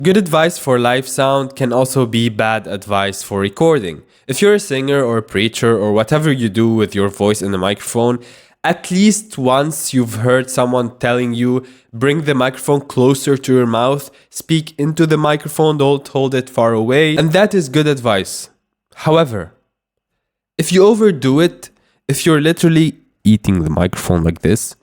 Good advice for live sound can also be bad advice for recording. If you're a singer or a preacher or whatever you do with your voice in the microphone, at least once you've heard someone telling you, bring the microphone closer to your mouth, speak into the microphone, don't hold it far away, and that is good advice. However, if you overdo it, if you're literally eating the microphone like this,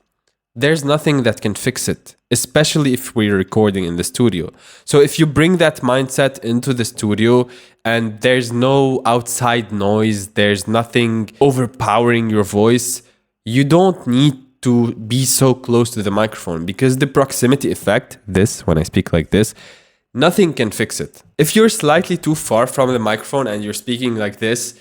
there's nothing that can fix it, especially if we're recording in the studio. So if you bring that mindset into the studio and there's no outside noise, there's nothing overpowering your voice, you don't need to be so close to the microphone, because the proximity effect, this, when I speak like this, nothing can fix it. If you're slightly too far from the microphone and you're speaking like this,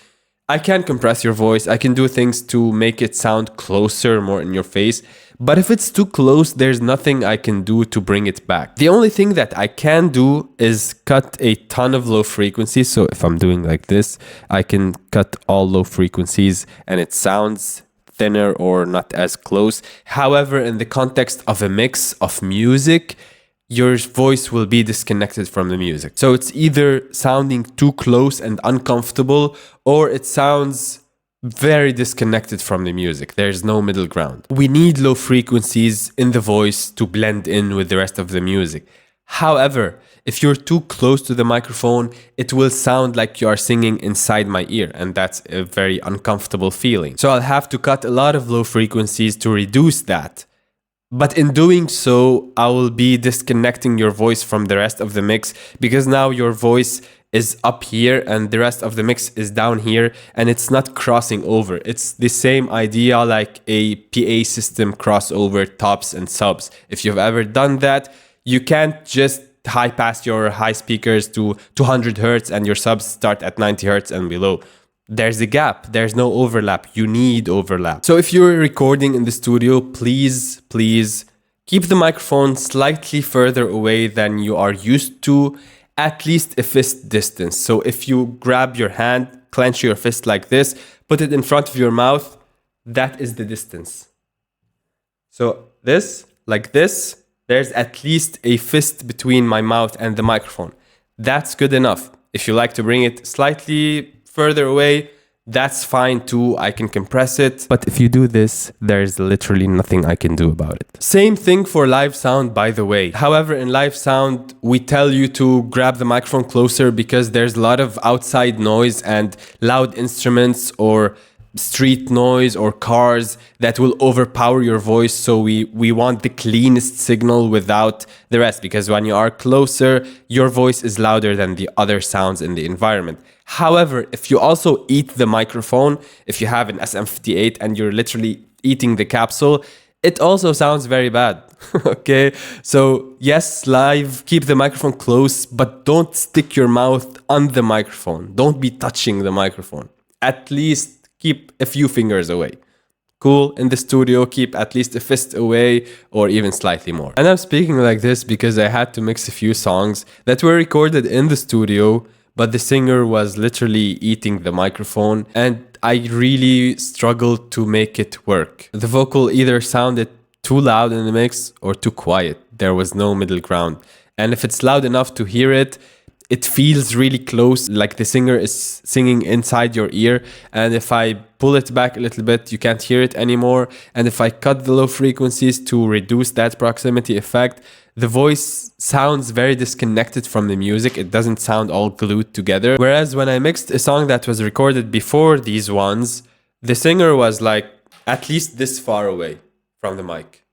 I can compress your voice. I can do things to make it sound closer, more in your face. But if it's too close, there's nothing I can do to bring it back. The only thing that I can do is cut a ton of low frequencies. So if I'm doing like this, I can cut all low frequencies and it sounds thinner or not as close. However, in the context of a mix of music, your voice will be disconnected from the music. So it's either sounding too close and uncomfortable, or it sounds very disconnected from the music. There's no middle ground. We need low frequencies in the voice to blend in with the rest of the music. However, if you're too close to the microphone, it will sound like you are singing inside my ear, and that's a very uncomfortable feeling. So I'll have to cut a lot of low frequencies to reduce that. But in doing so, I will be disconnecting your voice from the rest of the mix, because now your voice is up here and the rest of the mix is down here, and it's not crossing over. It's the same idea like a PA system crossover tops and subs. If you've ever done that, you can't just high pass your high speakers to 200 hertz and your subs start at 90 hertz and below. There's a gap. There's no overlap. You need overlap. So if you're recording in the studio, please keep the microphone slightly further away than you are used to, at least a fist distance. So if you grab your hand, clench your fist like this, put it in front of your mouth, that is the distance. So this, like this, there's at least a fist between my mouth and the microphone. That's good enough. If you like to bring it slightly further away, that's fine too. I can compress it. But if you do this, there's literally nothing I can do about it. Same thing for live sound, by the way. However, in live sound, we tell you to grab the microphone closer because there's a lot of outside noise and loud instruments or street noise or cars that will overpower your voice. So we want the cleanest signal without the rest, because when you are closer, your voice is louder than the other sounds in the environment. However, if you also eat the microphone, if you have an SM58 and you're literally eating the capsule, it also sounds very bad. Okay, so yes, live, keep the microphone close, but don't stick your mouth on the microphone. Don't be touching the microphone. At least keep a few fingers away. Cool, in the studio, keep at least a fist away or even slightly more. And I'm speaking like this because I had to mix a few songs that were recorded in the studio, but the singer was literally eating the microphone and I really struggled to make it work. The vocal either sounded too loud in the mix or too quiet. There was no middle ground. And if it's loud enough to hear it, it feels really close, like the singer is singing inside your ear. And if I pull it back a little bit, you can't hear it anymore. And if I cut the low frequencies to reduce that proximity effect, the voice sounds very disconnected from the music. It doesn't sound all glued together. Whereas when I mixed a song that was recorded before these ones, the singer was like at least this far away from the mic.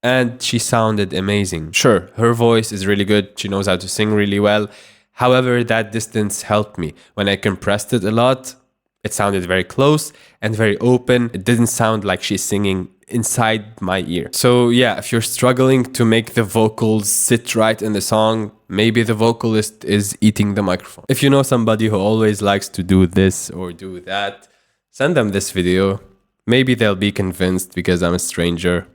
And she sounded amazing. Sure, her voice is really good. She knows how to sing really well. However, that distance helped me. When I compressed it a lot, it sounded very close and very open. It didn't sound like she's singing inside my ear. So yeah, if you're struggling to make the vocals sit right in the song, maybe the vocalist is eating the microphone. If you know somebody who always likes to do this or do that, send them this video. Maybe they'll be convinced because I'm a stranger.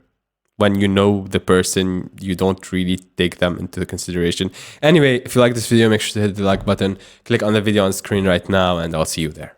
When you know the person, you don't really take them into consideration. Anyway, if you like this video, make sure to hit the like button, click on the video on screen right now, and I'll see you there.